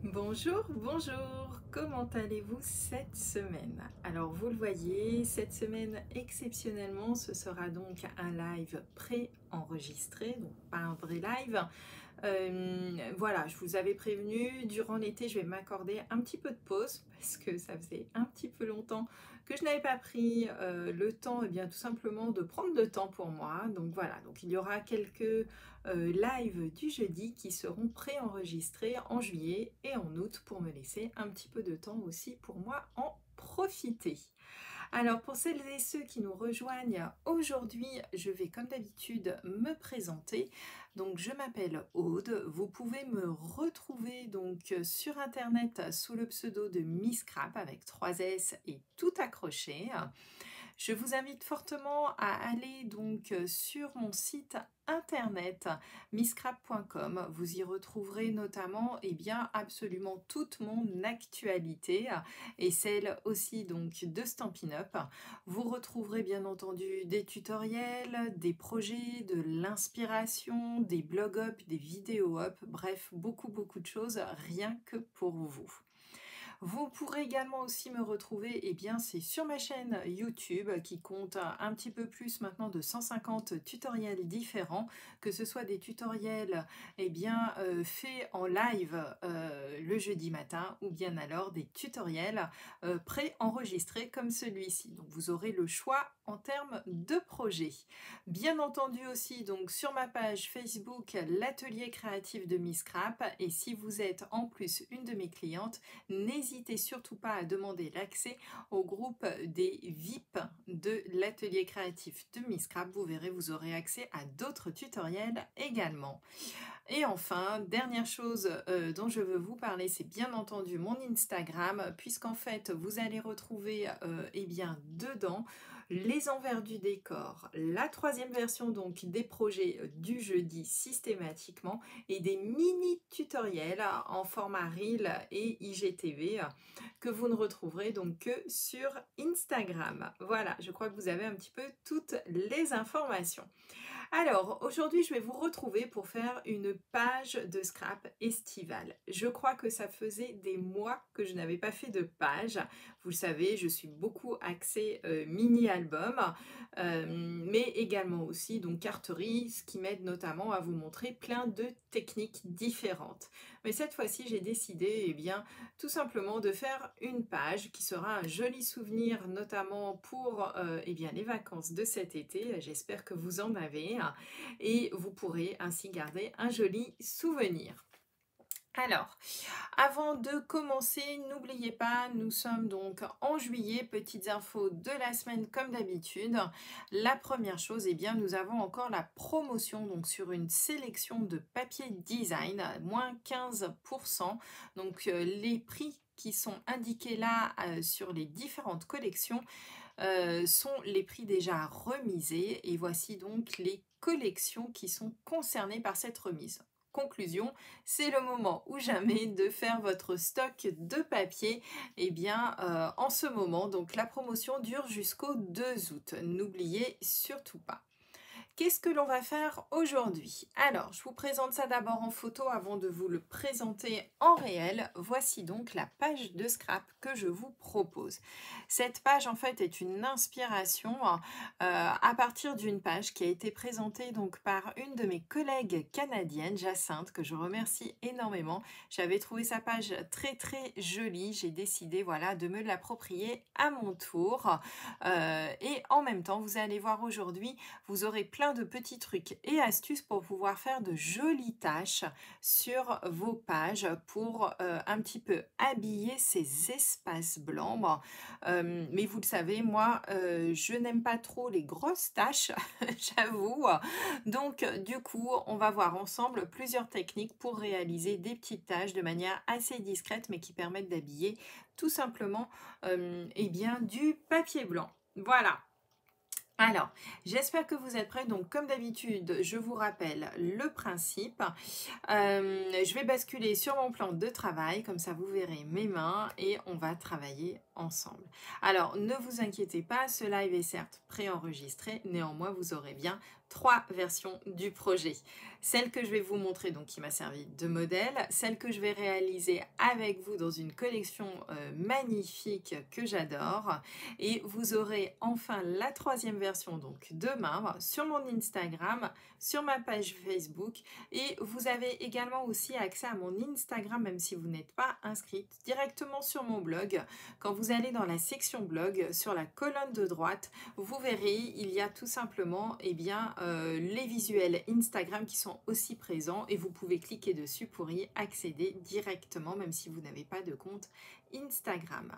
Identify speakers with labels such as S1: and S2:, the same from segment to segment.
S1: Bonjour, bonjour, comment allez-vous cette semaine? Alors vous le voyez, cette semaine exceptionnellement ce sera donc un live pré-enregistré, donc pas un vrai live. Voilà, je vous avais prévenu, durant l'été, je vais m'accorder un petit peu de pause parce que ça faisait un petit peu longtemps que je n'avais pas pris le temps, et bien tout simplement de prendre le temps pour moi. Donc voilà, donc il y aura quelques lives du jeudi qui seront préenregistrés en juillet et en août pour me laisser un petit peu de temps aussi pour moi en profiter. Alors pour celles et ceux qui nous rejoignent aujourd'hui, je vais comme d'habitude me présenter. Donc je m'appelle Aude, vous pouvez me retrouver donc sur internet sous le pseudo de Miss Crap avec 3 S et tout accroché. Je vous invite fortement à aller donc sur mon site internet misscrap.com. Vous y retrouverez notamment bien absolument toute mon actualité et celle aussi donc de Stampin' Up. Vous retrouverez bien entendu des tutoriels, des projets, de l'inspiration, des blog up, des vidéos up, bref, beaucoup de choses rien que pour vous. Vous pourrez également aussi me retrouver, c'est sur ma chaîne YouTube qui compte un petit peu plus maintenant de 150 tutoriels différents, que ce soit des tutoriels faits en live le jeudi matin ou bien alors des tutoriels pré-enregistrés comme celui-ci. Donc vous aurez le choix en termes de projet. Bien entendu aussi donc sur ma page Facebook l'atelier créatif de Miss Crap, et si vous êtes en plus une de mes clientes, n'hésitez surtout pas à demander l'accès au groupe des VIP de l'atelier créatif de Miss Crap. Vous verrez, vous aurez accès à d'autres tutoriels également. Et enfin, dernière chose dont je veux vous parler, c'est bien entendu mon Instagram, puisqu'en fait, vous allez retrouver dedans les envers du décor, la troisième version donc des projets du jeudi systématiquement, et des mini tutoriels en format Reel et IGTV que vous ne retrouverez donc que sur Instagram. Voilà, je crois que vous avez un petit peu toutes les informations. Alors, aujourd'hui, je vais vous retrouver pour faire une page de scrap estivale. Je crois que ça faisait des mois que je n'avais pas fait de page. Vous le savez, je suis beaucoup axée mini-album, mais également aussi donc carterie, ce qui m'aide notamment à vous montrer plein de techniques différentes. Mais cette fois-ci, j'ai décidé tout simplement de faire une page qui sera un joli souvenir, notamment pour les vacances de cet été. J'espère que vous en avez et vous pourrez ainsi garder un joli souvenir. Alors, avant de commencer, n'oubliez pas, nous sommes donc en juillet, petites infos de la semaine comme d'habitude. La première chose, nous avons encore la promotion donc sur une sélection de papier design, moins 15%. Donc les prix qui sont indiqués là sur les différentes collections sont les prix déjà remisés, et voici donc les collections qui sont concernées par cette remise. Conclusion, c'est le moment ou jamais de faire votre stock de papier en ce moment. Donc la promotion dure jusqu'au 2 août. N'oubliez surtout pas. Qu'est-ce que l'on va faire aujourd'hui? Alors, je vous présente ça d'abord en photo avant de vous le présenter en réel. Voici donc la page de scrap que je vous propose. Cette page, en fait, est une inspiration à partir d'une page qui a été présentée donc par une de mes collègues canadiennes, Jacinthe, que je remercie énormément. J'avais trouvé sa page très jolie. J'ai décidé de me l'approprier à mon tour. Et en même temps, vous allez voir aujourd'hui, vous aurez plein de petits trucs et astuces pour pouvoir faire de jolies tâches sur vos pages pour un petit peu habiller ces espaces blancs. Mais vous le savez, moi, je n'aime pas trop les grosses tâches, j'avoue. Donc, du coup, on va voir ensemble plusieurs techniques pour réaliser des petites tâches de manière assez discrète, mais qui permettent d'habiller tout simplement du papier blanc. Voilà. Alors, j'espère que vous êtes prêts. Donc, comme d'habitude, je vous rappelle le principe. Je vais basculer sur mon plan de travail, comme ça vous verrez mes mains et on va travailler ensemble. Alors, ne vous inquiétez pas, ce live est certes préenregistré, néanmoins, vous aurez bien 3 versions du projet. Celle que je vais vous montrer, donc qui m'a servi de modèle, celle que je vais réaliser avec vous dans une collection magnifique que j'adore, et vous aurez enfin la 3e version donc demain sur mon Instagram, sur ma page Facebook, et vous avez également aussi accès à mon Instagram même si vous n'êtes pas inscrite, directement sur mon blog. Quand vous allez dans la section blog, sur la colonne de droite, vous verrez, il y a tout simplement les visuels Instagram qui sont aussi présents et vous pouvez cliquer dessus pour y accéder directement même si vous n'avez pas de compte Instagram.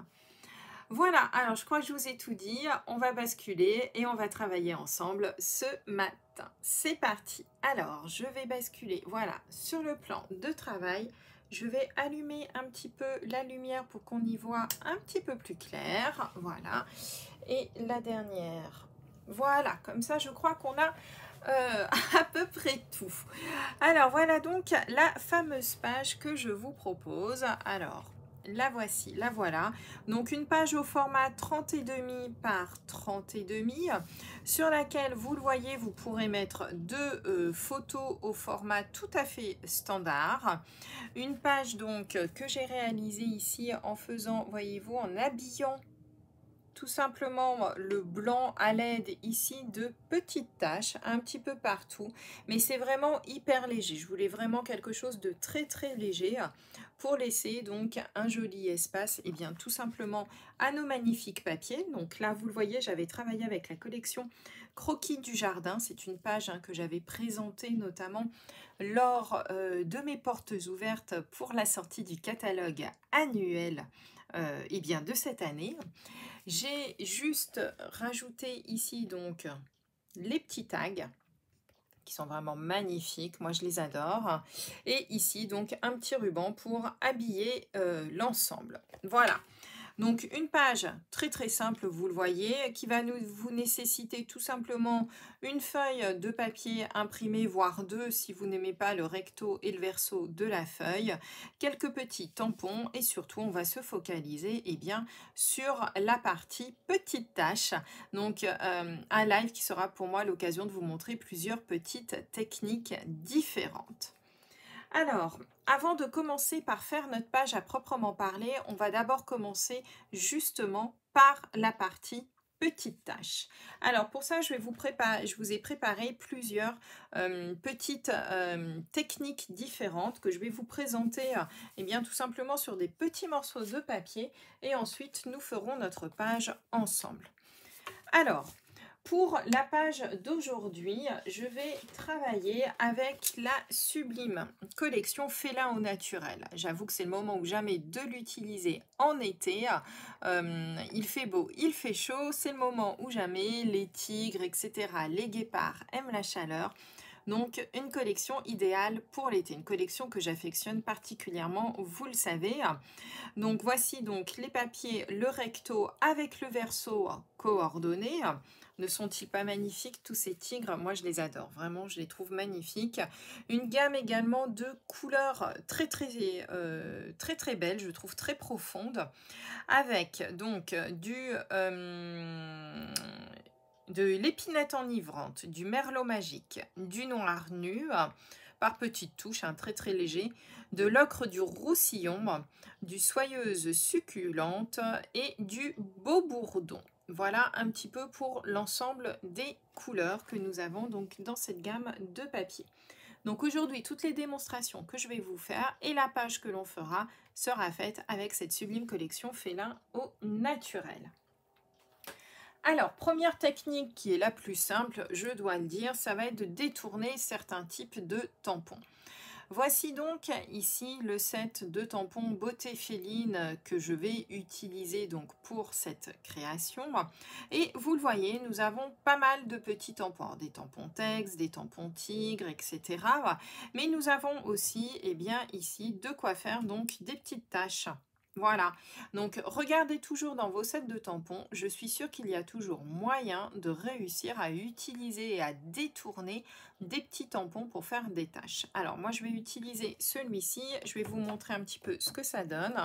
S1: Voilà, alors je crois que je vous ai tout dit, on va basculer et on va travailler ensemble ce matin. C'est parti. Alors, je vais basculer, voilà, sur le plan de travail. Je vais allumer un petit peu la lumière pour qu'on y voit un petit peu plus clair. Voilà. Et la dernière. Voilà, comme ça, je crois qu'on a à peu près tout. Alors, voilà donc la fameuse page que je vous propose. Alors, la voici, la voilà. Donc, une page au format 30,5 par 30,5 sur laquelle, vous le voyez, vous pourrez mettre 2 photos au format tout à fait standard. Une page donc que j'ai réalisée ici en faisant, voyez-vous, en habillant tout simplement le blanc à l'aide ici de petites taches un petit peu partout, mais c'est vraiment hyper léger. Je voulais vraiment quelque chose de très très léger pour laisser donc un joli espace et bien tout simplement à nos magnifiques papiers. Donc là vous le voyez, j'avais travaillé avec la collection Croquis du jardin. C'est une page que j'avais présentée notamment lors de mes portes ouvertes pour la sortie du catalogue annuel de cette année. J'ai juste rajouté ici donc les petits tags qui sont vraiment magnifiques, moi je les adore, et ici donc un petit ruban pour habiller l'ensemble. Voilà. Donc une page très très simple, vous le voyez, qui va vous nécessiter tout simplement une feuille de papier imprimée, voire 2 si vous n'aimez pas le recto et le verso de la feuille, quelques petits tampons et surtout on va se focaliser sur la partie petites tâches. Donc un live qui sera pour moi l'occasion de vous montrer plusieurs petites techniques différentes. Alors, avant de commencer par faire notre page à proprement parler, on va d'abord commencer justement par la partie petites tâches. Alors pour ça, je vous ai préparé plusieurs petites techniques différentes que je vais vous présenter tout simplement sur des petits morceaux de papier et ensuite nous ferons notre page ensemble. Alors, pour la page d'aujourd'hui, je vais travailler avec la sublime collection Félin au naturel. J'avoue que c'est le moment ou jamais de l'utiliser en été. Il fait beau, il fait chaud, c'est le moment ou jamais. Les tigres, etc., les guépards aiment la chaleur. Donc une collection idéale pour l'été, une collection que j'affectionne particulièrement, vous le savez. Donc voici donc les papiers, le recto avec le verso coordonné. Ne sont-ils pas magnifiques tous ces tigres? Moi je les adore, vraiment je les trouve magnifiques. Une gamme également de couleurs très belles, je trouve très profondes, avec donc de l'épinette enivrante, du merlot magique, du noir nu, par petites touches, très très léger, de l'ocre du roussillon, du soyeuse succulente et du beau bourdon. Voilà un petit peu pour l'ensemble des couleurs que nous avons donc dans cette gamme de papier. Donc aujourd'hui, toutes les démonstrations que je vais vous faire et la page que l'on fera sera faite avec cette sublime collection Félin au naturel. Alors, première technique qui est la plus simple, je dois le dire, ça va être de détourner certains types de tampons. Voici donc ici le set de tampons beauté féline que je vais utiliser donc pour cette création. Et vous le voyez, nous avons pas mal de petits tampons, alors des tampons texte, des tampons tigres, etc. Mais nous avons aussi, ici, de quoi faire donc des petites taches. Voilà, donc regardez toujours dans vos sets de tampons, je suis sûre qu'il y a toujours moyen de réussir à utiliser et à détourner des petits tampons pour faire des taches. Alors moi je vais utiliser celui-ci, je vais vous montrer un petit peu ce que ça donne.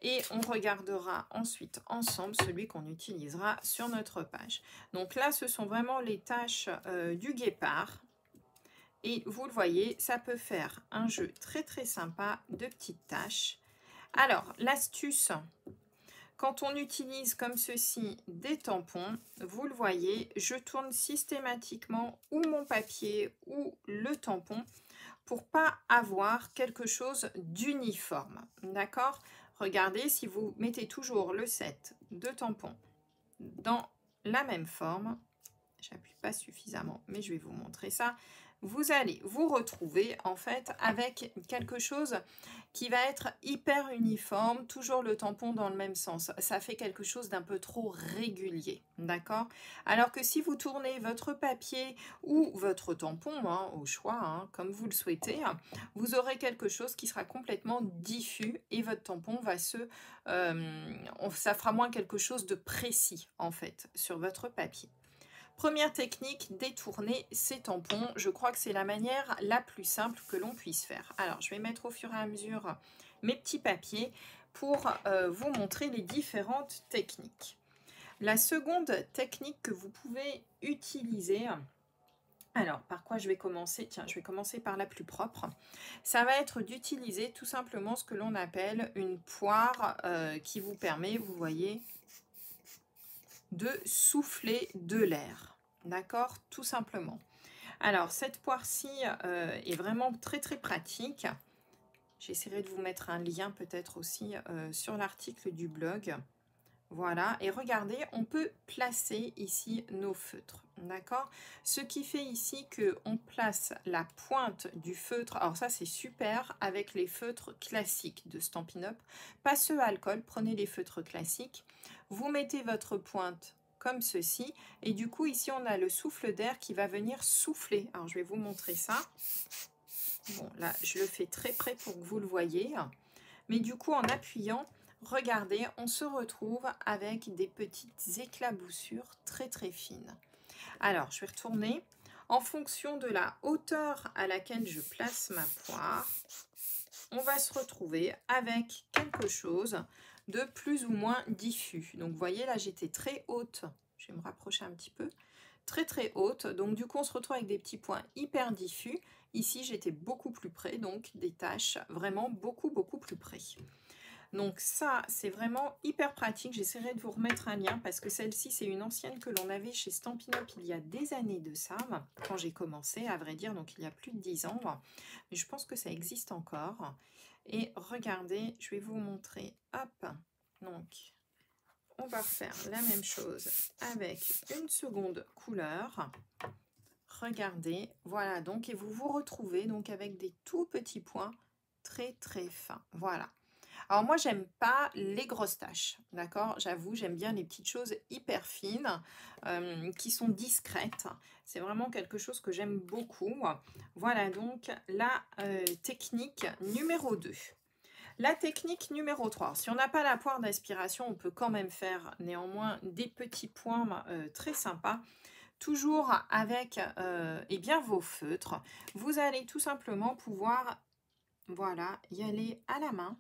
S1: et on regardera ensuite ensemble celui qu'on utilisera sur notre page. Donc là, ce sont vraiment les tâches du guépard. Et vous le voyez, ça peut faire un jeu très très sympa de petites tâches. Alors, l'astuce, quand on utilise comme ceci des tampons, vous le voyez, je tourne systématiquement ou mon papier ou le tampon pour pas avoir quelque chose d'uniforme. D'accord? Regardez, si vous mettez toujours le set de tampons dans la même forme, j'appuie pas suffisamment, mais je vais vous montrer ça. Vous allez vous retrouver en fait avec quelque chose qui va être hyper uniforme, toujours le tampon dans le même sens. Ça fait quelque chose d'un peu trop régulier, d'accord? Alors que si vous tournez votre papier ou votre tampon, hein, au choix, hein, comme vous le souhaitez, vous aurez quelque chose qui sera complètement diffus et votre tampon va ça fera moins quelque chose de précis en fait sur votre papier. Première technique, détourner ses tampons. Je crois que c'est la manière la plus simple que l'on puisse faire. Alors, je vais mettre au fur et à mesure mes petits papiers pour vous montrer les différentes techniques. La seconde technique que vous pouvez utiliser, alors par quoi je vais commencer? Tiens, je vais commencer par la plus propre. Ça va être d'utiliser tout simplement ce que l'on appelle une poire qui vous permet, vous voyez, de souffler de l'air, d'accord, tout simplement. Alors cette poire-ci est vraiment très très pratique. J'essaierai de vous mettre un lien peut-être aussi sur l'article du blog. Voilà, et regardez, on peut placer ici nos feutres, d'accord? Ce qui fait ici qu'on place la pointe du feutre, alors ça c'est super avec les feutres classiques de Stampin' Up, pas ceux à alcool, prenez les feutres classiques, vous mettez votre pointe comme ceci, et du coup ici on a le souffle d'air qui va venir souffler. Alors je vais vous montrer ça. Bon là je le fais très près pour que vous le voyez, mais du coup en appuyant, regardez, on se retrouve avec des petites éclaboussures très très fines. Alors, je vais retourner. En fonction de la hauteur à laquelle je place ma poire, on va se retrouver avec quelque chose de plus ou moins diffus. Donc, vous voyez, là, j'étais très haute. Je vais me rapprocher un petit peu. Très très haute. Donc, du coup, on se retrouve avec des petits points hyper diffus. Ici, j'étais beaucoup plus près, donc des taches vraiment beaucoup plus près. Donc ça, c'est vraiment hyper pratique. J'essaierai de vous remettre un lien parce que celle-ci, c'est une ancienne que l'on avait chez Stampin' Up il y a des années de ça, quand j'ai commencé, à vrai dire, donc il y a plus de 10 ans. Mais je pense que ça existe encore. Et regardez, je vais vous montrer. Hop, donc on va faire la même chose avec une seconde couleur. Regardez, voilà, donc, et vous vous retrouvez donc avec des tout petits points très très fins. Voilà. Alors moi, j'aime pas les grosses taches, d'accord? J'avoue, j'aime bien les petites choses hyper fines, qui sont discrètes. C'est vraiment quelque chose que j'aime beaucoup. Voilà donc la technique numéro 2. La technique numéro 3. Si on n'a pas la poire d'aspiration, on peut quand même faire néanmoins des petits points très sympas. Toujours avec eh bien, vos feutres. Vous allez tout simplement pouvoir, voilà, y aller à la main.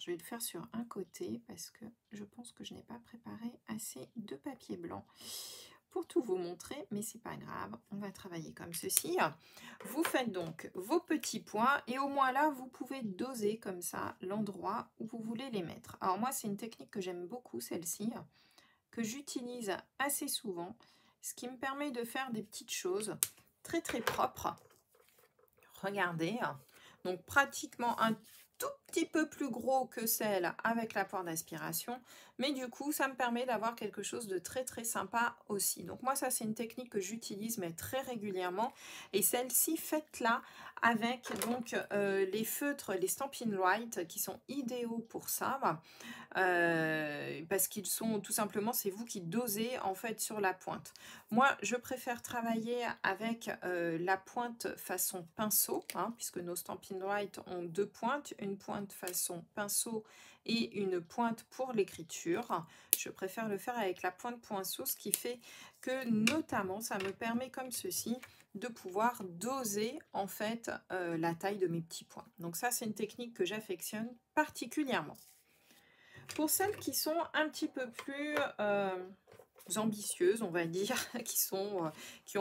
S1: Je vais le faire sur un côté parce que je pense que je n'ai pas préparé assez de papier blanc pour tout vous montrer, mais c'est pas grave, on va travailler comme ceci. Vous faites donc vos petits points et au moins là, vous pouvez doser comme ça l'endroit où vous voulez les mettre. Alors moi, c'est une technique que j'aime beaucoup, celle-ci, que j'utilise assez souvent, ce qui me permet de faire des petites choses très très propres. Regardez, donc pratiquement un tout petit peu plus gros que celle avec la poire d'aspiration, mais du coup ça me permet d'avoir quelque chose de très très sympa aussi. Donc moi ça c'est une technique que j'utilise mais très régulièrement, et celle-ci faites-la avec donc les feutres, les Stampin' White qui sont idéaux pour ça, parce qu'ils sont tout simplement, c'est vous qui dosez en fait sur la pointe. Moi je préfère travailler avec la pointe façon pinceau, hein, puisque nos Stampin' White ont deux pointes, une pointe façon pinceau et une pointe pour l'écriture. Je préfère le faire avec la pointe pinceau, ce qui fait que notamment ça me permet comme ceci de pouvoir doser en fait la taille de mes petits points. Donc ça, c'est une technique que j'affectionne particulièrement. Pour celles qui sont un petit peu plus ambitieuses, on va dire, qui ont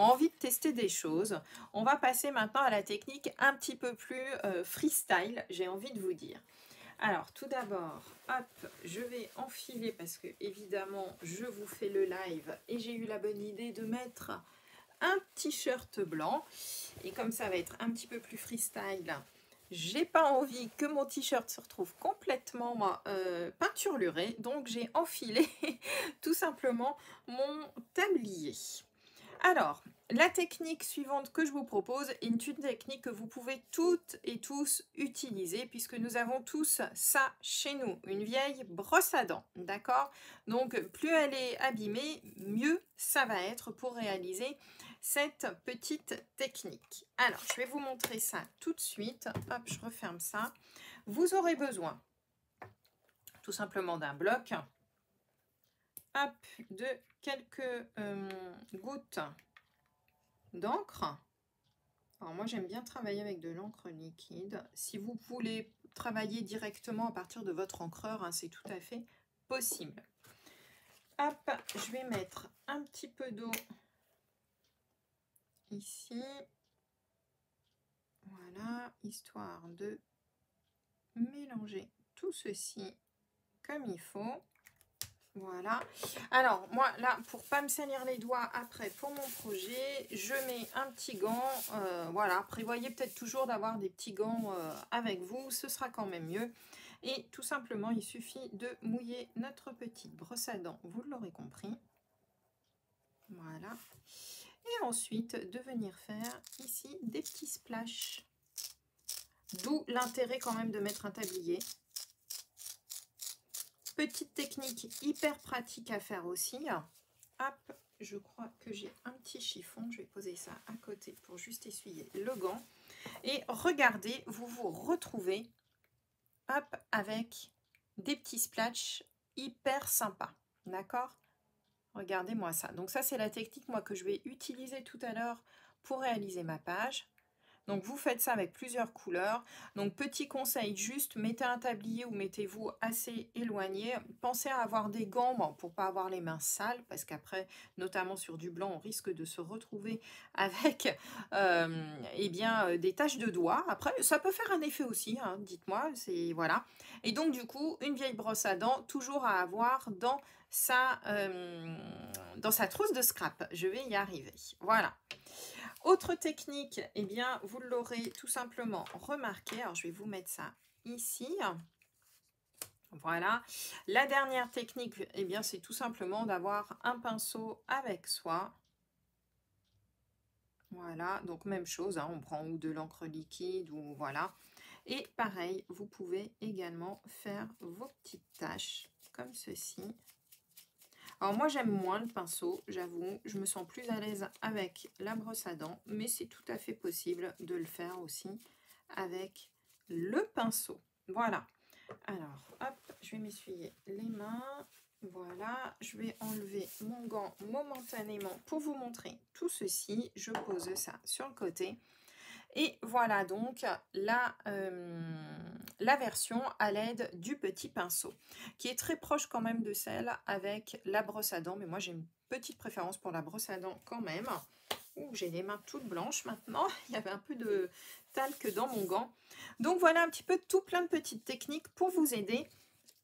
S1: envie de tester des choses, on va passer maintenant à la technique un petit peu plus freestyle, j'ai envie de vous dire. Alors, tout d'abord, hop, je vais enfiler parce que, évidemment, je vous fais le live et j'ai eu la bonne idée de mettre un t-shirt blanc. Et comme ça va être un petit peu plus freestyle, j'ai pas envie que mon t-shirt se retrouve complètement peinturluré. Donc, j'ai enfilé tout simplement mon tablier. Alors, la technique suivante que je vous propose est une technique que vous pouvez toutes et tous utiliser puisque nous avons tous ça chez nous, une vieille brosse à dents, d'accord? Donc, plus elle est abîmée, mieux ça va être pour réaliser cette petite technique. Alors, je vais vous montrer ça tout de suite. Hop, je referme ça. Vous aurez besoin tout simplement d'un bloc, hop, de quelques gouttes d'encre. Alors moi j'aime bien travailler avec de l'encre liquide. Si vous voulez travailler directement à partir de votre encreur, hein, c'est tout à fait possible. Hop, je vais mettre un petit peu d'eau ici. Voilà, histoire de mélanger tout ceci comme il faut. Voilà. Alors, moi, là, pour pas me salir les doigts après pour mon projet, je mets un petit gant. Voilà, prévoyez peut-être toujours d'avoir des petits gants avec vous. Ce sera quand même mieux. Et tout simplement, il suffit de mouiller notre petite brosse à dents. Vous l'aurez compris. Voilà. Et ensuite, de venir faire ici des petits splashs. D'où l'intérêt quand même de mettre un tablier. Petite technique hyper pratique à faire aussi. Hop, je crois que j'ai un petit chiffon. Je vais poser ça à côté pour juste essuyer le gant. Et regardez, vous vous retrouvez hop, avec des petits splashes hyper sympas. D'accord? Regardez-moi ça. Donc ça, c'est la technique moi que je vais utiliser tout à l'heure pour réaliser ma page. Donc, vous faites ça avec plusieurs couleurs. Donc, petit conseil, juste mettez un tablier ou mettez-vous assez éloigné. Pensez à avoir des gants pour ne pas avoir les mains sales parce qu'après, notamment sur du blanc, on risque de se retrouver avec des taches de doigts. Après, ça peut faire un effet aussi, hein, dites-moi. Voilà. Et donc, du coup, une vieille brosse à dents, toujours à avoir dans sa trousse de scrap. Je vais y arriver. Voilà. Autre technique, eh bien, vous l'aurez tout simplement remarqué. Alors, je vais vous mettre ça ici. Voilà. La dernière technique, eh bien, c'est tout simplement d'avoir un pinceau avec soi. Voilà, donc même chose, hein, on prend ou de l'encre liquide ou voilà. Et pareil, vous pouvez également faire vos petites taches comme ceci. Alors moi j'aime moins le pinceau, j'avoue, je me sens plus à l'aise avec la brosse à dents, mais c'est tout à fait possible de le faire aussi avec le pinceau. Voilà, alors hop, je vais m'essuyer les mains, voilà, je vais enlever mon gant momentanément pour vous montrer tout ceci, je pose ça sur le côté. Et voilà donc la version à l'aide du petit pinceau, qui est très proche quand même de celle avec la brosse à dents. Mais moi, j'ai une petite préférence pour la brosse à dents quand même. J'ai les mains toutes blanches maintenant. Il y avait un peu de talc dans mon gant. Donc voilà un petit peu tout plein de petites techniques pour vous aider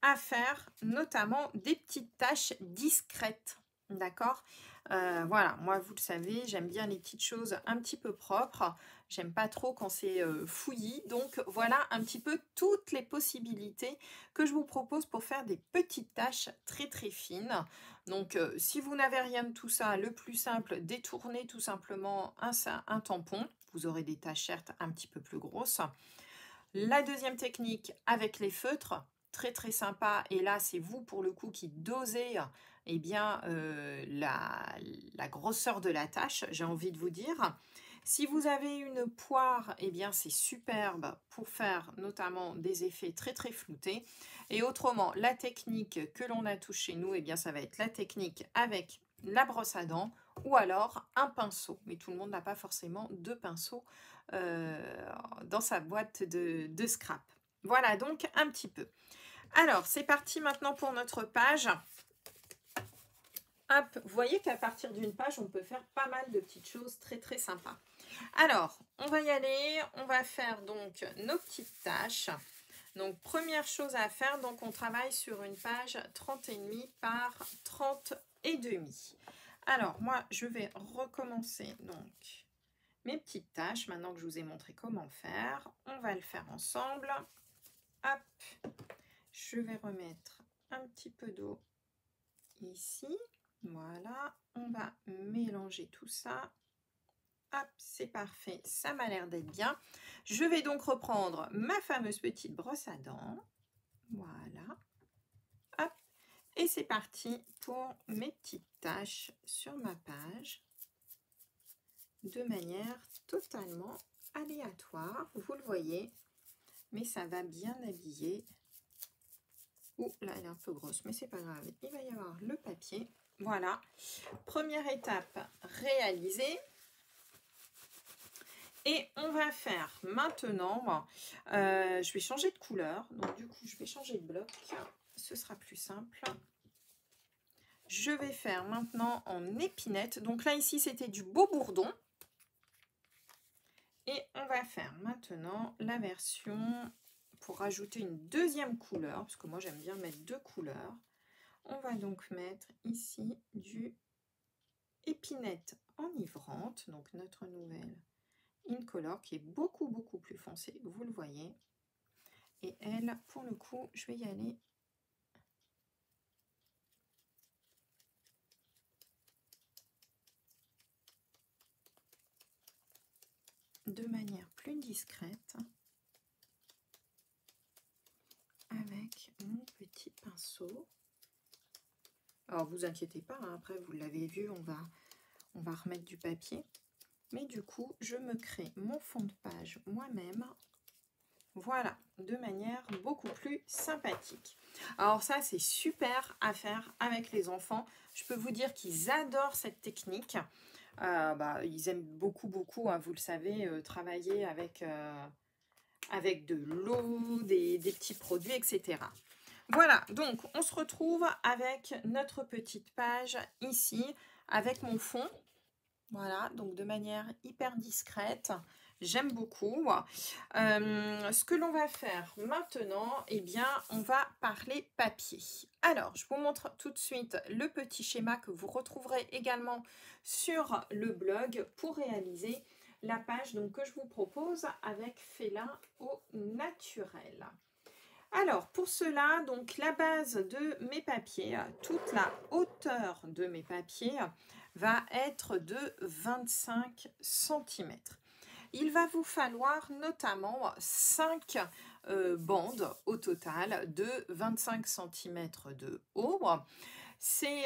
S1: à faire notamment des petites tâches discrètes. D'accord? Voilà, moi vous le savez, j'aime bien les petites choses un petit peu propres. J'aime pas trop quand c'est fouillis. Donc voilà un petit peu toutes les possibilités que je vous propose pour faire des petites tâches très très fines. Donc si vous n'avez rien de tout ça, le plus simple, détournez tout simplement un tampon. Vous aurez des tâches certes un petit peu plus grosses. La deuxième technique avec les feutres, très très sympa. Et là c'est vous pour le coup qui dosez eh bien, la grosseur de la tâche, j'ai envie de vous dire. Si vous avez une poire, eh bien c'est superbe pour faire notamment des effets très très floutés. Et autrement, la technique que l'on a tous chez nous, eh bien ça va être la technique avec la brosse à dents ou alors un pinceau. Mais tout le monde n'a pas forcément 2 pinceaux dans sa boîte de scrap. Voilà donc un petit peu. Alors, c'est parti maintenant pour notre page. Hop, vous voyez qu'à partir d'une page, on peut faire pas mal de petites choses très très sympas. Alors, on va y aller, on va faire donc nos petites tâches. Donc, première chose à faire, donc on travaille sur une page 30,5 par 30,5. Alors, moi, je vais recommencer donc mes petites tâches. Maintenant que je vous ai montré comment faire, on va le faire ensemble. Hop, je vais remettre un petit peu d'eau ici. Voilà, on va mélanger tout ça. Hop, c'est parfait, ça m'a l'air d'être bien. Je vais donc reprendre ma fameuse petite brosse à dents. Voilà. Hop, et c'est parti pour mes petites tâches sur ma page. De manière totalement aléatoire, vous le voyez. Mais ça va bien habiller. Ouh, là, elle est un peu grosse, mais c'est pas grave. Il va y avoir le papier. Voilà, première étape réalisée. Et on va faire maintenant, je vais changer de couleur. Donc du coup, je vais changer de bloc. Ce sera plus simple. Je vais faire maintenant en épinette. Donc là, ici, c'était du beau bourdon. Et on va faire maintenant la version pour rajouter une deuxième couleur. Parce que moi, j'aime bien mettre 2 couleurs. On va donc mettre ici du épinette enivrante, donc notre nouvelle Incolor qui est beaucoup plus foncée, vous le voyez. Et elle, pour le coup, je vais y aller de manière plus discrète avec mon petit pinceau. Alors vous inquiétez pas, hein, après vous l'avez vu, on va remettre du papier. Mais du coup, je me crée mon fond de page moi-même. Voilà, de manière beaucoup plus sympathique. Alors ça, c'est super à faire avec les enfants. Je peux vous dire qu'ils adorent cette technique. Ils aiment beaucoup, hein, vous le savez, travailler avec de l'eau, des petits produits, etc. Voilà, donc on se retrouve avec notre petite page ici, avec mon fond. Voilà, donc de manière hyper discrète. J'aime beaucoup. Ce que l'on va faire maintenant, eh bien, on va parler papier. Alors, je vous montre tout de suite le petit schéma que vous retrouverez également sur le blog pour réaliser la page donc, que je vous propose avec Félin au naturel. Alors, pour cela, donc la base de mes papiers, toute la hauteur de mes papiers va être de 25 cm. Il va vous falloir notamment 5 bandes au total de 25 cm de haut. Ces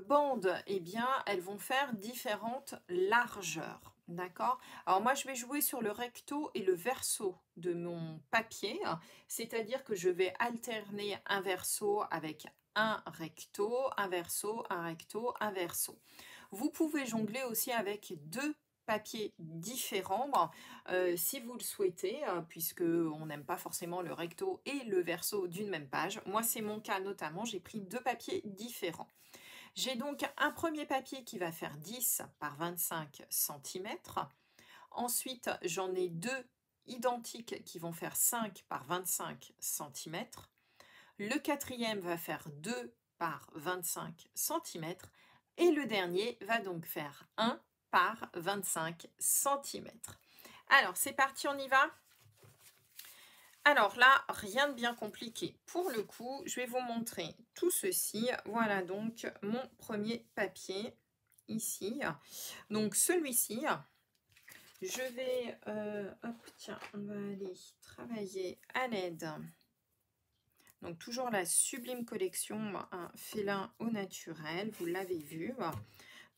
S1: bandes, eh bien, elles vont faire différentes largeurs. D'accord? Alors moi, je vais jouer sur le recto et le verso de mon papier. C'est-à-dire que je vais alterner un verso avec un recto, un verso, un recto, un verso. Vous pouvez jongler aussi avec 2 papiers différents si vous le souhaitez, puisque on n'aime pas forcément le recto et le verso d'une même page. Moi, c'est mon cas notamment, j'ai pris 2 papiers différents. J'ai donc un premier papier qui va faire 10 par 25 cm. Ensuite, j'en ai 2 identiques qui vont faire 5 par 25 cm. Le quatrième va faire 2 par 25 cm. Et le dernier va donc faire 1 par 25 cm. Alors, c'est parti, on y va. Alors là, rien de bien compliqué. Pour le coup, je vais vous montrer tout ceci. Voilà donc mon premier papier ici. Donc celui-ci, je vais... hop, tiens, on va aller travailler à l'aide. Donc toujours la Sublime Collection, un félin au naturel, vous l'avez vu.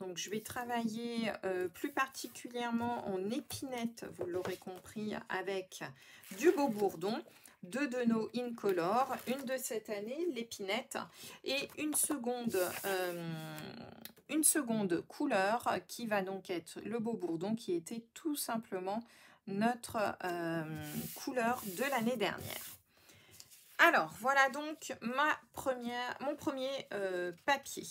S1: Donc je vais travailler plus particulièrement en épinette, vous l'aurez compris, avec du beau bourdon. deux de nos Incolor, une de cette année, l'épinette, et une seconde couleur qui va donc être le beau bourdon, qui était tout simplement notre couleur de l'année dernière. Alors, voilà donc mon premier papier.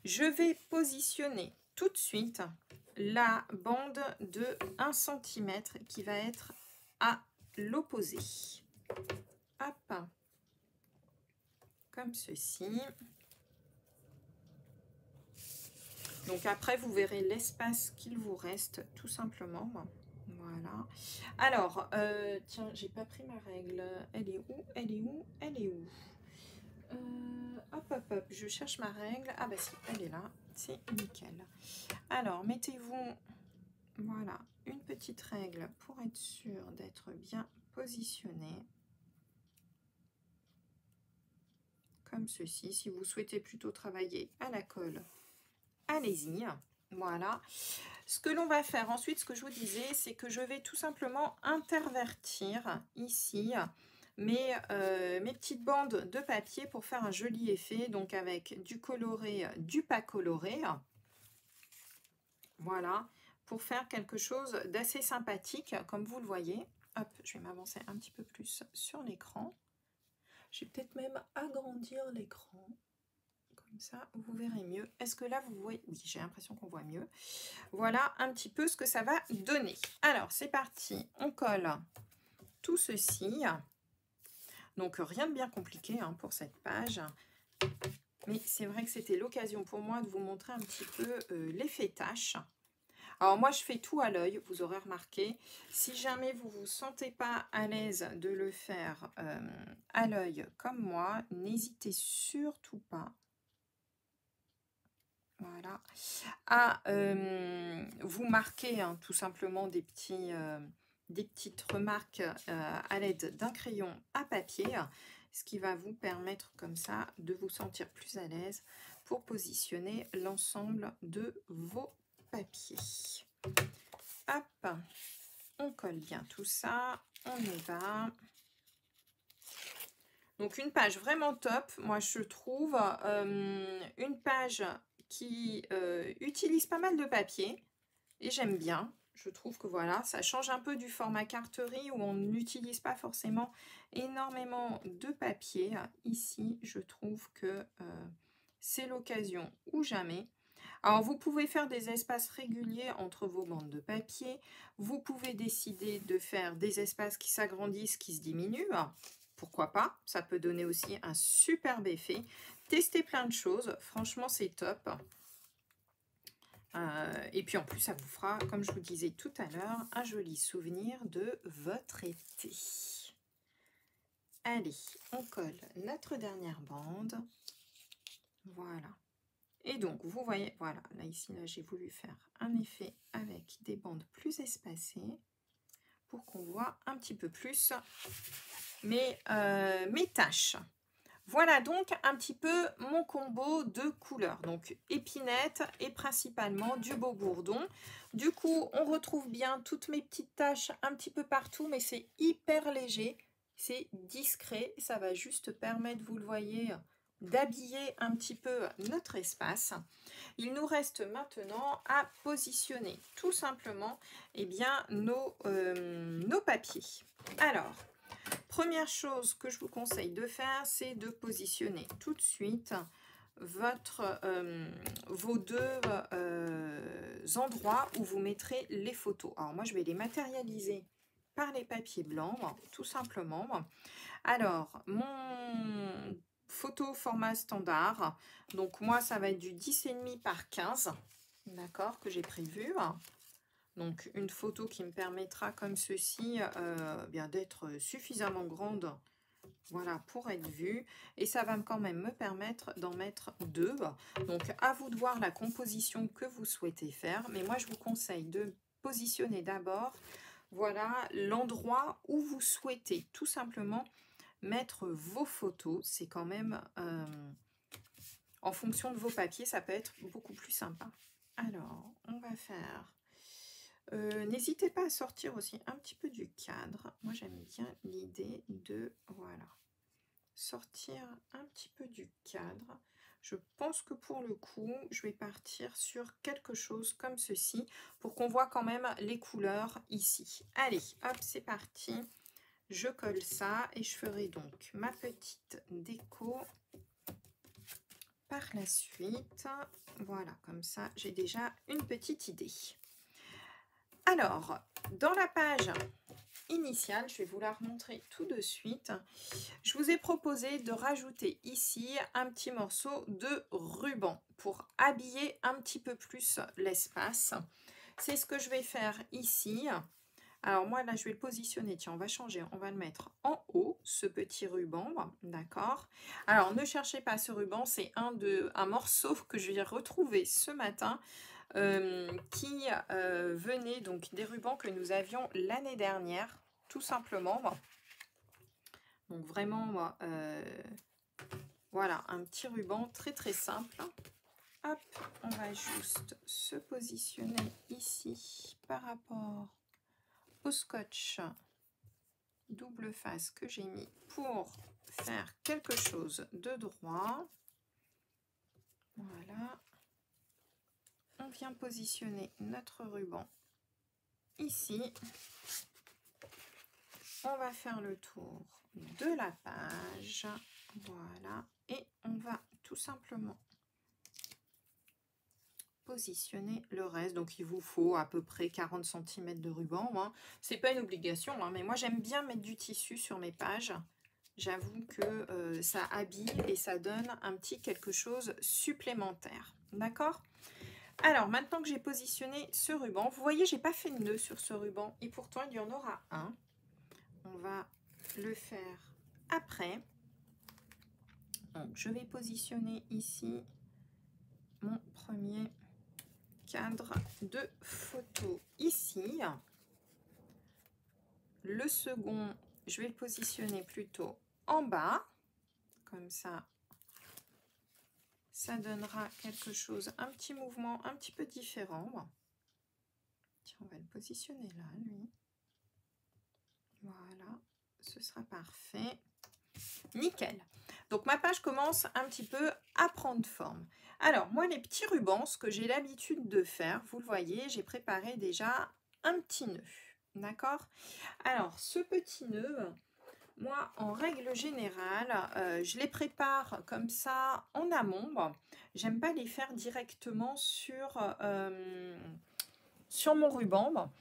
S1: Je vais positionner tout de suite la bande de 1 cm qui va être à l'opposé. Hop, comme ceci. Donc après, vous verrez l'espace qu'il vous reste, tout simplement. Voilà. Alors, tiens, j'ai pas pris ma règle. Elle est où? Elle est où? Elle est où? Hop, hop, hop. Je cherche ma règle. Ah bah si, elle est là. C'est nickel. Alors, mettez-vous, voilà, une petite règle pour être sûr d'être bien positionné. Comme ceci. Si vous souhaitez plutôt travailler à la colle, allez-y. Voilà. Ce que l'on va faire ensuite, ce que je vous disais, c'est que je vais tout simplement intervertir ici mes petites bandes de papier pour faire un joli effet, donc avec du coloré, du pas coloré. Voilà, pour faire quelque chose d'assez sympathique, comme vous le voyez. Hop, je vais m'avancer un petit peu plus sur l'écran. Je vais peut-être même agrandir l'écran. Comme ça, vous verrez mieux. Est-ce que là, vous voyez? Oui, j'ai l'impression qu'on voit mieux. Voilà un petit peu ce que ça va donner. Alors, c'est parti. On colle tout ceci. Donc, rien de bien compliqué hein, pour cette page. Mais c'est vrai que c'était l'occasion pour moi de vous montrer un petit peu l'effet tache. Alors, moi, je fais tout à l'œil, vous aurez remarqué. Si jamais vous ne vous sentez pas à l'aise de le faire à l'œil comme moi, n'hésitez surtout pas. Voilà, à vous marquer hein, tout simplement des petites remarques à l'aide d'un crayon à papier, ce qui va vous permettre comme ça de vous sentir plus à l'aise pour positionner l'ensemble de vos papiers. Hop, on colle bien tout ça, on y va. Donc une page vraiment top, moi je trouve, une page qui utilise pas mal de papier et j'aime bien. Je trouve que voilà, ça change un peu du format carterie où on n'utilise pas forcément énormément de papier. Ici, je trouve que c'est l'occasion ou jamais. Alors, vous pouvez faire des espaces réguliers entre vos bandes de papier. Vous pouvez décider de faire des espaces qui s'agrandissent, qui se diminuent. Pourquoi pas? Ça peut donner aussi un superbe effet. Testez plein de choses. Franchement, c'est top. Et puis en plus, ça vous fera, comme je vous disais tout à l'heure, un joli souvenir de votre été. Allez, on colle notre dernière bande. Voilà. Et donc, vous voyez, voilà, là, ici, là, j'ai voulu faire un effet avec des bandes plus espacées pour qu'on voit un petit peu plus mes tâches. Voilà donc un petit peu mon combo de couleurs. Donc, épinette et principalement du beau bourdon. Du coup, on retrouve bien toutes mes petites taches un petit peu partout, mais c'est hyper léger. C'est discret. Ça va juste permettre, vous le voyez, d'habiller un petit peu notre espace. Il nous reste maintenant à positionner tout simplement eh bien, nos papiers. Alors, première chose que je vous conseille de faire, c'est de positionner tout de suite vos deux endroits où vous mettrez les photos. Alors moi, je vais les matérialiser par les papiers blancs, tout simplement. Alors, mon photo format standard, donc moi, ça va être du 10,5 par 15, d'accord, que j'ai prévu. Donc, une photo qui me permettra, comme ceci, bien d'être suffisamment grande, voilà, pour être vue. Et ça va quand même me permettre d'en mettre deux. Donc, à vous de voir la composition que vous souhaitez faire. Mais moi, je vous conseille de positionner d'abord, voilà, l'endroit où vous souhaitez tout simplement mettre vos photos. C'est quand même, en fonction de vos papiers, ça peut être beaucoup plus sympa. Alors, on va faire N'hésitez pas à sortir aussi un petit peu du cadre. Moi, j'aime bien l'idée de, voilà, sortir un petit peu du cadre. Je pense que pour le coup, je vais partir sur quelque chose comme ceci pour qu'on voit quand même les couleurs ici. Allez, hop, c'est parti. Je colle ça et je ferai donc ma petite déco par la suite. Voilà, comme ça, j'ai déjà une petite idée. Alors, dans la page initiale, je vais vous la remontrer tout de suite. Je vous ai proposé de rajouter ici un petit morceau de ruban pour habiller un petit peu plus l'espace. C'est ce que je vais faire ici. Alors moi là je vais le positionner, tiens on va changer, on va le mettre en haut, ce petit ruban, d'accord. Alors ne cherchez pas ce ruban, c'est un morceau que je vais retrouver ce matin qui venait donc des rubans que nous avions l'année dernière, tout simplement. Donc vraiment, voilà, un petit ruban très très simple. Hop, on va juste se positionner ici par rapport au scotch double face que j'ai mis pour faire quelque chose de droit. Voilà. On vient positionner notre ruban ici. On va faire le tour de la page. Voilà. Et on va tout simplement positionner le reste. Donc il vous faut à peu près 40 cm de ruban. Hein. C'est pas une obligation, hein, mais moi j'aime bien mettre du tissu sur mes pages. J'avoue que ça habille et ça donne un petit quelque chose supplémentaire. D'accord? Alors maintenant que j'ai positionné ce ruban, vous voyez j'ai pas fait de nœud sur ce ruban et pourtant il y en aura un. On va le faire après. Donc je vais positionner ici mon premier cadre de photo ici. Le second, je vais le positionner plutôt en bas, comme ça, ça donnera quelque chose, un petit mouvement un petit peu différent. Tiens, on va le positionner là, lui. Voilà, ce sera parfait. Nickel. Donc ma page commence un petit peu à prendre forme. Alors moi les petits rubans, ce que j'ai l'habitude de faire, vous le voyez, j'ai préparé déjà un petit nœud. D'accord? Alors ce petit nœud, moi en règle générale, je les prépare comme ça en amont. J'aime pas les faire directement sur mon ruban.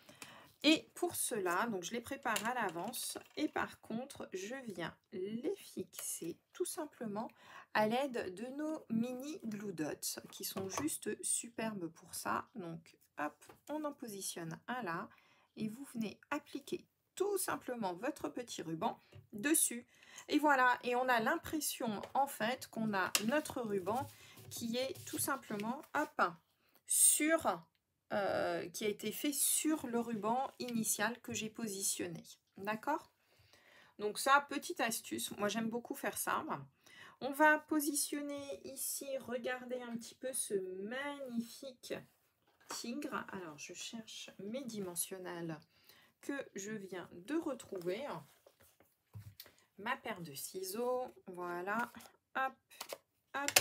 S1: Et pour cela, donc je les prépare à l'avance et par contre, je viens les fixer tout simplement à l'aide de nos mini glue dots qui sont juste superbes pour ça. Donc hop, on en positionne un là et vous venez appliquer tout simplement votre petit ruban dessus. Et voilà, et on a l'impression en fait qu'on a notre ruban qui est tout simplement hop, sur... qui a été fait sur le ruban initial que j'ai positionné. D'accord? Donc ça, petite astuce, moi j'aime beaucoup faire ça. On va positionner ici, regardez un petit peu ce magnifique tigre. Alors je cherche mes dimensionnels que je viens de retrouver. Ma paire de ciseaux, voilà, hop, hop.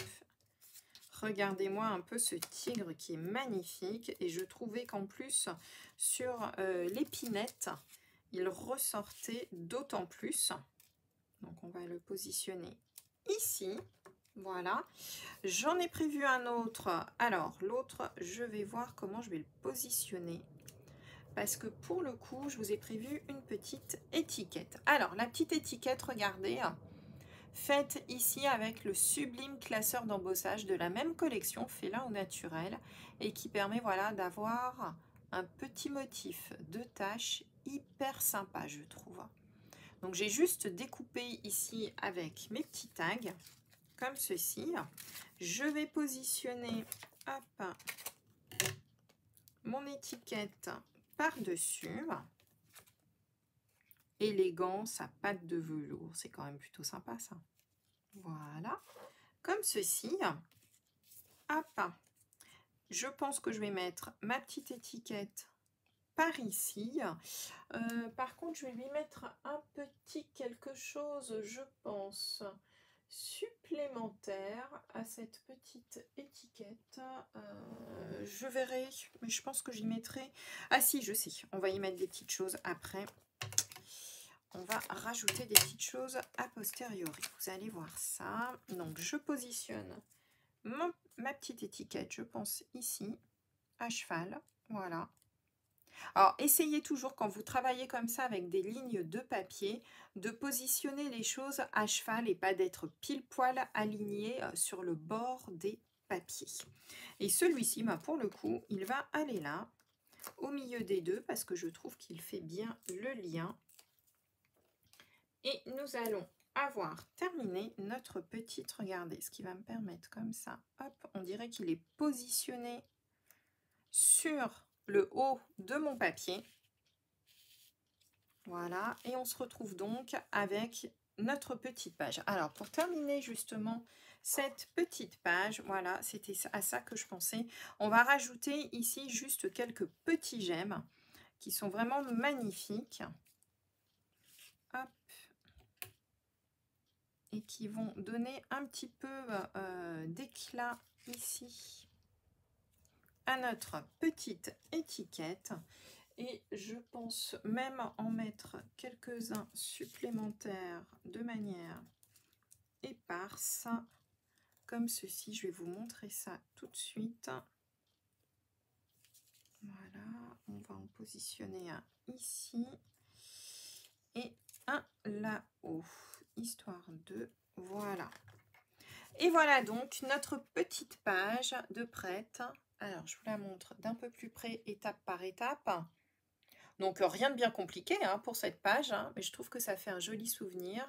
S1: Regardez-moi un peu ce tigre qui est magnifique et je trouvais qu'en plus sur l'épinette, il ressortait d'autant plus. Donc on va le positionner ici. Voilà. J'en ai prévu un autre. Alors l'autre, je vais voir comment je vais le positionner. Parce que pour le coup, je vous ai prévu une petite étiquette. Alors la petite étiquette, regardez. Faite ici avec le sublime classeur d'embossage de la même collection, fait là au naturel, et qui permet voilà, d'avoir un petit motif de tache hyper sympa, je trouve. Donc j'ai juste découpé ici avec mes petits tags, comme ceci. Je vais positionner hop, mon étiquette par-dessus. Élégant, sa pâte de velours, c'est quand même plutôt sympa ça. Voilà, comme ceci. Hop, je pense que je vais mettre ma petite étiquette par ici. Par contre, je vais lui mettre un petit quelque chose, je pense, supplémentaire à cette petite étiquette. Je verrai, mais je pense que j'y mettrai... Ah si, je sais, on va y mettre des petites choses après. On va rajouter des petites choses a posteriori. Vous allez voir ça. Donc, je positionne ma petite étiquette, je pense, ici, à cheval. Voilà. Alors, essayez toujours, quand vous travaillez comme ça avec des lignes de papier, de positionner les choses à cheval et pas d'être pile poil aligné sur le bord des papiers. Et celui-ci, pour le coup, il va aller là, au milieu des deux, parce que je trouve qu'il fait bien le lien. Et nous allons avoir terminé notre petite, regardez, ce qui va me permettre comme ça, hop, on dirait qu'il est positionné sur le haut de mon papier. Voilà, et on se retrouve donc avec notre petite page. Alors, pour terminer justement cette petite page, voilà, c'était à ça que je pensais. On va rajouter ici juste quelques petits gemmes qui sont vraiment magnifiques. Hop. Et qui vont donner un petit peu d'éclat ici à notre petite étiquette. Et je pense même en mettre quelques-uns supplémentaires de manière éparse, comme ceci. Je vais vous montrer ça tout de suite. Voilà, on va en positionner un ici et un là-haut, histoire de... Voilà. Et voilà donc notre petite page de prête. Alors, je vous la montre d'un peu plus près, étape par étape. Donc, rien de bien compliqué pour cette page, mais je trouve que ça fait un joli souvenir.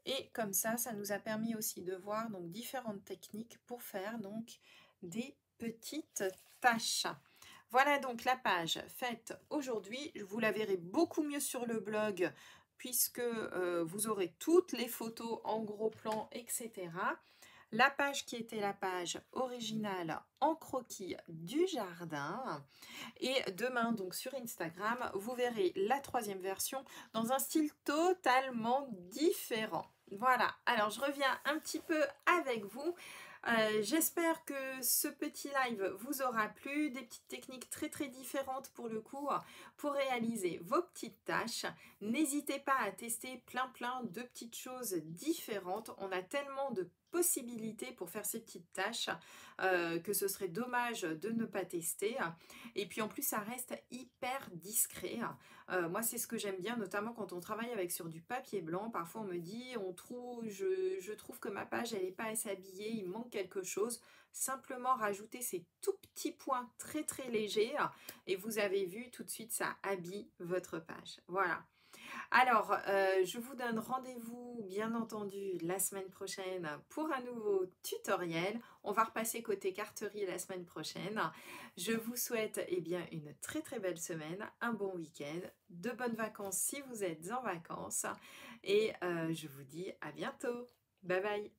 S1: Et comme ça nous a permis aussi de voir donc différentes techniques pour faire donc des petites tâches. Voilà donc la page faite aujourd'hui. Vous la verrez beaucoup mieux sur le blog puisque vous aurez toutes les photos en gros plan, etc. La page qui était la page originale en croquis du jardin. Et demain, donc sur Instagram, vous verrez la 3e version dans un style totalement différent. Voilà, alors je reviens un petit peu avec vous. J'espère que ce petit live vous aura plu, des petites techniques très très différentes pour le coup, pour réaliser vos petites tâches. N'hésitez pas à tester plein de petites choses différentes. On a tellement de possibilités pour faire ces petites tâches que ce serait dommage de ne pas tester. Et puis en plus ça reste hyper discret. Moi c'est ce que j'aime bien, notamment quand on travaille avec sur du papier blanc. Parfois on me dit, je trouve que ma page elle n'est pas assez habillée, il manque quelque chose. Simplement rajouter ces tout petits points très très légers et vous avez vu tout de suite ça habille votre page. Voilà. Alors, je vous donne rendez-vous, bien entendu, la semaine prochaine pour un nouveau tutoriel. On va repasser côté carterie la semaine prochaine. Je vous souhaite bien, une très très belle semaine, un bon week-end, de bonnes vacances si vous êtes en vacances. Et je vous dis à bientôt. Bye bye.